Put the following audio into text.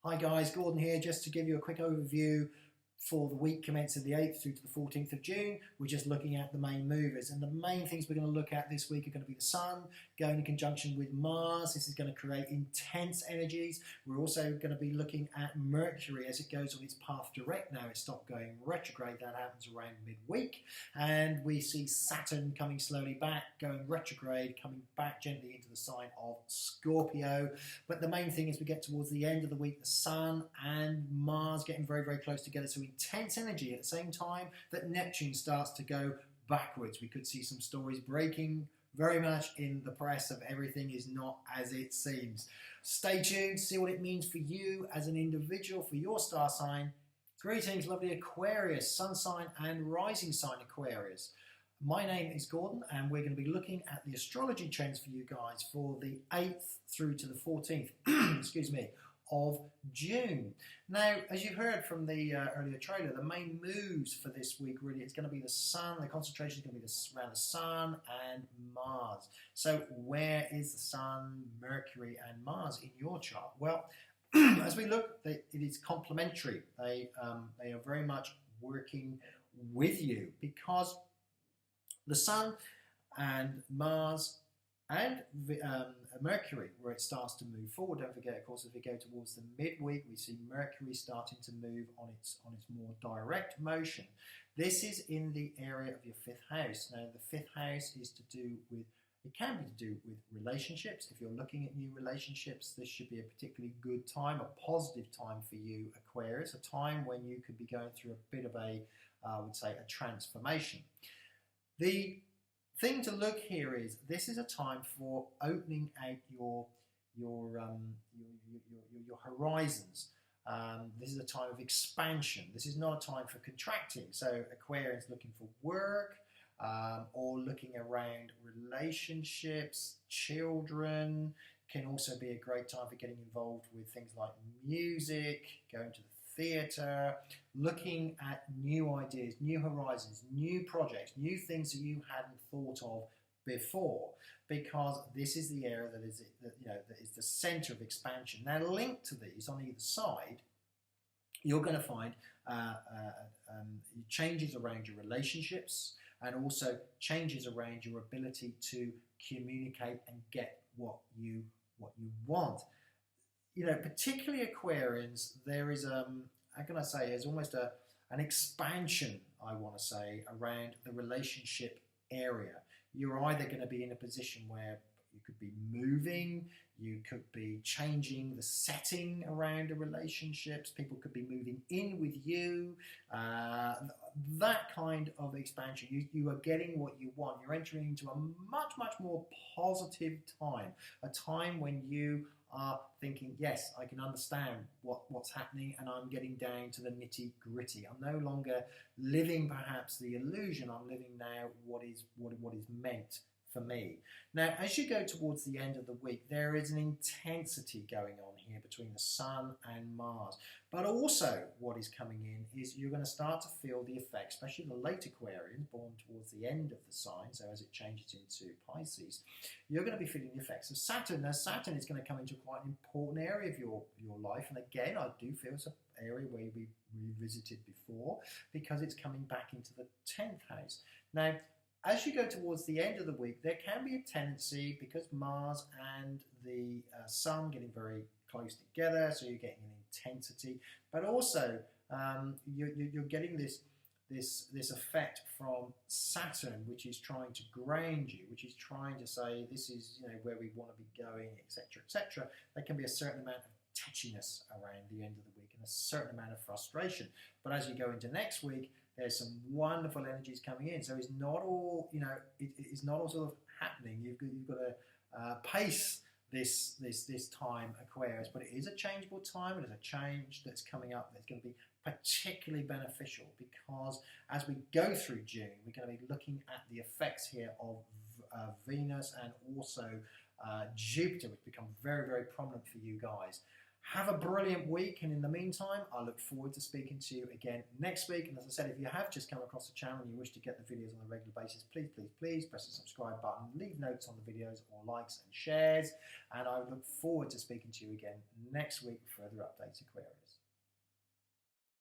Hi guys, Gordon here, just to give you a quick overview for the week commencing the 8th through to the 14th of June. We're just looking at the main movers, and the main things we're going to look at this week are going to be the Sun going in conjunction with Mars. This is going to create intense energies. We're also going to be looking at Mercury as it goes on its path direct now. It stopped going retrograde. That happens around midweek, and we see Saturn coming slowly back, going retrograde, coming back gently into the sign of Scorpio. But the main thing is we get towards the end of the week, the Sun and Mars getting very, very close together. So intense energy at the same time that Neptune starts to go backwards. We could see some stories breaking very much in the press of everything is not as it seems. Stay tuned, see what it means for you as an individual, for your star sign. Greetings, lovely Aquarius, sun sign and rising sign Aquarius. My name is Gordon, and we're going to be looking at the astrology trends for you guys for the 8th through to the 14th, excuse me, of June. Now, as you've heard from the earlier trailer, the main moves for this week really is going to be the Sun. The concentration is going to be around the Sun and Mars. So where is the Sun, Mercury and Mars in your chart? Well, as we look, it is complementary. They are very much working with you because the Sun and Mars and Mercury, where it starts to move forward. Don't forget, of course, as we go towards the midweek, we see Mercury starting to move on its more direct motion. This is in the area of your 5th house. Now, the 5th house is to do with, it can be to do with relationships. If you're looking at new relationships, this should be a particularly good time, a positive time for you, Aquarius, a time when you could be going through a bit of a, I would say, a transformation. The thing to look here is this is a time for opening out your horizons. This is a time of expansion. This is not a time for contracting. So Aquarius looking for work or looking around relationships, children. Can also be a great time for getting involved with things like music, going to the theatre, looking at new ideas, new horizons, new projects, new things that you hadn't thought of before, because this is the area that is the centre of expansion. Now, linked to these on either side, you're going to find changes around your relationships and also changes around your ability to communicate and get what you want. You know, particularly Aquarians, there is how can I say, there's almost an expansion, I want to say, around the relationship area. You're either going to be in a position where you could be moving, you could be changing the setting around the relationships, people could be moving in with you, that kind of expansion. You are getting what you want. You're entering into a much, much more positive time, a time when you are thinking, yes, I can understand what's happening, and I'm getting down to the nitty gritty. I'm no longer living perhaps the illusion. I'm living now what is meant for me. Now, as you go towards the end of the week, there is an intensity going on here between the Sun and Mars. But also what is coming in is you're going to start to feel the effects, especially the late Aquarians born towards the end of the sign, so as it changes into Pisces, you're going to be feeling the effects of Saturn. Now, Saturn is going to come into quite an important area of your life, and again, I do feel it's an area where we revisited before, because it's coming back into the 10th house. Now, as you go towards the end of the week, there can be a tendency, because Mars and the Sun getting very close together, so you're getting an intensity, but also you're getting this effect from Saturn, which is trying to ground you, which is trying to say this is where we want to be going, etc., etc. There can be a certain amount of touchiness around the end of the week and a certain amount of frustration. But as you go into next week, there's some wonderful energies coming in. So it's not all, it's not all sort of happening. You've got to pace this time, Aquarius. But it is a changeable time. It is a change that's coming up that's going to be particularly beneficial, because as we go through June, we're going to be looking at the effects here of Venus and also Jupiter, which become very, very prominent for you guys. Have a brilliant week, and in the meantime, I look forward to speaking to you again next week. And as I said, if you have just come across the channel and you wish to get the videos on a regular basis, please, please, please press the subscribe button, leave notes on the videos or likes and shares, and I look forward to speaking to you again next week with further updates, Aquarius.